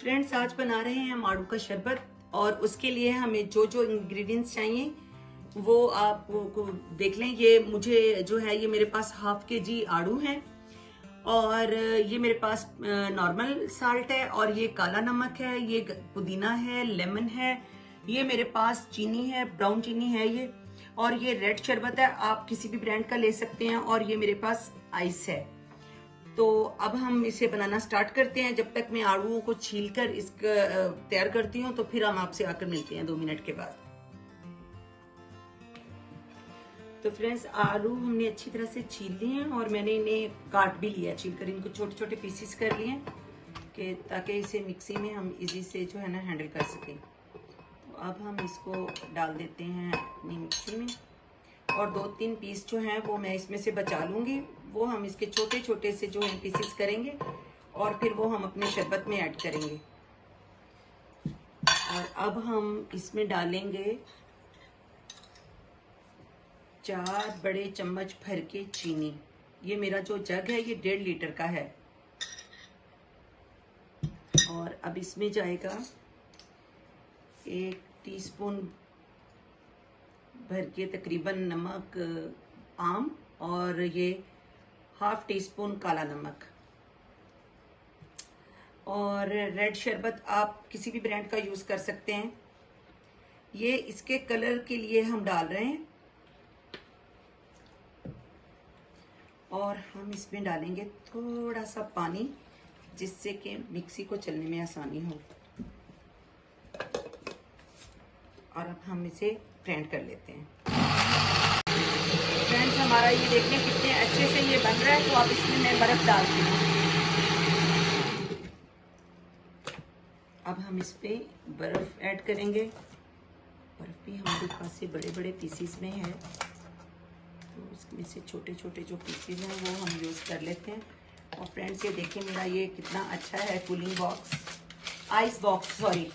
Friends, आज बना रहे हैं हम आड़ू का शरबत और उसके लिए हमें जो जो इंग्रेडिएंट्स चाहिए वो आपको देख लें। ये मुझे जो है, ये मेरे पास हाफ केजी आड़ू हैं और ये मेरे पास नॉर्मल साल्ट है और ये काला नमक है, ये पुदीना है, लेमन है, ये मेरे पास चीनी है, ब्राउन चीनी है ये, और ये रेड शरबत है, आप किसी भी ब्रांड का ले सकते हैं, और ये मेरे पास आइस है। तो अब हम इसे बनाना स्टार्ट करते हैं। जब तक मैं आड़ूओं को छीलकर इसका तैयार करती हूँ तो फिर हम आपसे आकर मिलते हैं 2 मिनट के बाद। तो फ्रेंड्स, आलू हमने अच्छी तरह से छील लिए हैं और मैंने इन्हें काट भी लिया, छीलकर इनको छोटे छोटे पीसेस कर लिए कि ताकि इसे मिक्सी में हम इजी से जो है ना हैंडल कर सकें। तो अब हम इसको डाल देते हैं अपनी मिक्सी में, और 2-3 पीस जो हैं वो मैं इसमें से बचा लूँगी, वो हम इसके छोटे छोटे से जो है पीसेस करेंगे और फिर वो हम अपने शरबत में ऐड करेंगे। और अब हम इसमें डालेंगे 4 बड़े चम्मच भर के चीनी। ये मेरा जो जग है ये 1.5 लीटर का है। और अब इसमें जाएगा 1 टीस्पून भर के तकरीबन नमक आम, और ये 1/2 टीस्पून काला नमक। और रेड शरबत आप किसी भी ब्रांड का यूज कर सकते हैं। ये इसके कलर के लिए हम डाल रहे हैं। और हम इसमें डालेंगे थोड़ा सा पानी, जिससे कि मिक्सी को चलने में आसानी हो। और अब हम इसे ग्राइंड कर लेते हैं। फ्रेंड्स, हमारा ये देखिए कितने अच्छे से ये बन रहा है। तो अब इसमें मैं बर्फ डालती हूँ। अब हम इस पे बर्फ ऐड करेंगे। बर्फ भी हमारे पास से बड़े बड़े पीसीस में है, तो इसमें से छोटे छोटे जो पीसीज हैं वो हम यूज़ कर लेते हैं। और फ्रेंड्स, ये देखिए मेरा ये कितना अच्छा है cooling box, ice box, sorry,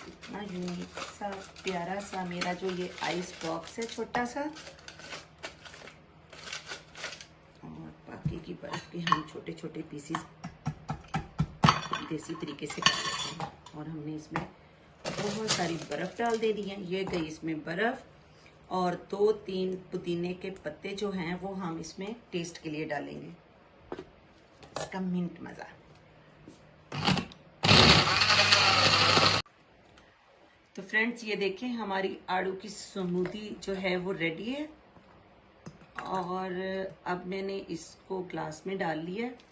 इतना यूनिक सा प्यारा सा मेरा जो ये आइस बॉक्स है छोटा सा। और बाकी की बर्फ के हम छोटे छोटे पीसीज देसी तरीके से कर लेते हैं। और हमने इसमें बहुत सारी बर्फ डाल दे दी है। ये गई इसमें बर्फ, और 2-3 पुदीने के पत्ते जो हैं वो हम इसमें टेस्ट के लिए डालेंगे, इसका मिंट मजा। तो फ्रेंड्स, ये देखें हमारी आड़ू की स्मूदी जो है वो रेडी है। और अब मैंने इसको ग्लास में डाल लिया है।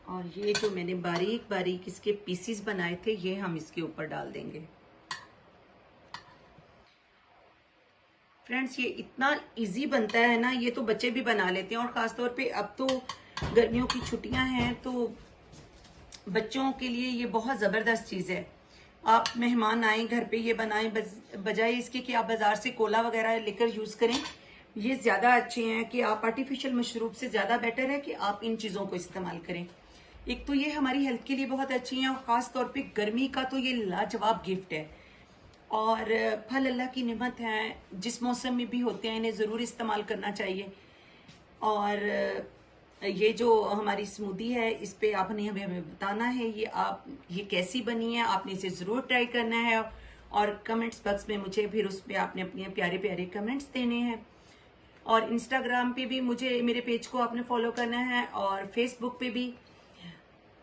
और ये जो मैंने बारीक बारीक इसके पीसीस बनाए थे ये हम इसके ऊपर डाल देंगे। फ्रेंड्स, ये इतना इजी बनता है ना, ये तो बच्चे भी बना लेते हैं। और ख़ास तौर पे अब तो गर्मियों की छुट्टियां हैं, तो बच्चों के लिए ये बहुत ज़बरदस्त चीज़ है। आप मेहमान आए घर पे, ये बनाएं, बजाय इसके कि आप बाज़ार से कोला वगैरह लेकर यूज़ करें। ये ज़्यादा अच्छे हैं कि आप आर्टिफिशियल मशरूब से ज़्यादा बेटर है कि आप इन चीज़ों को इस्तेमाल करें। एक तो ये हमारी हेल्थ के लिए बहुत अच्छी हैं, और ख़ास तौर पे गर्मी का तो ये लाजवाब गिफ्ट है। और फल अल्लाह की नेमत है, जिस मौसम में भी होते हैं इन्हें ज़रूर इस्तेमाल करना चाहिए। और ये जो हमारी स्मूदी है इस पे आपने हमें बताना है ये कैसी बनी है। आपने इसे ज़रूर ट्राई करना है, और कमेंट्स बॉक्स में मुझे फिर उस पर आपने अपने प्यारे प्यारे कमेंट्स देने हैं। और इंस्टाग्राम पे भी मुझे, मेरे पेज को आपने फॉलो करना है, और फेसबुक पे भी।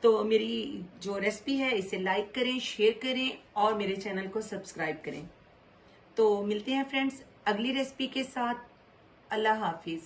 तो मेरी जो रेसिपी है इसे लाइक करें, शेयर करें, और मेरे चैनल को सब्सक्राइब करें। तो मिलते हैं फ्रेंड्स अगली रेसिपी के साथ। अल्लाह हाफिज।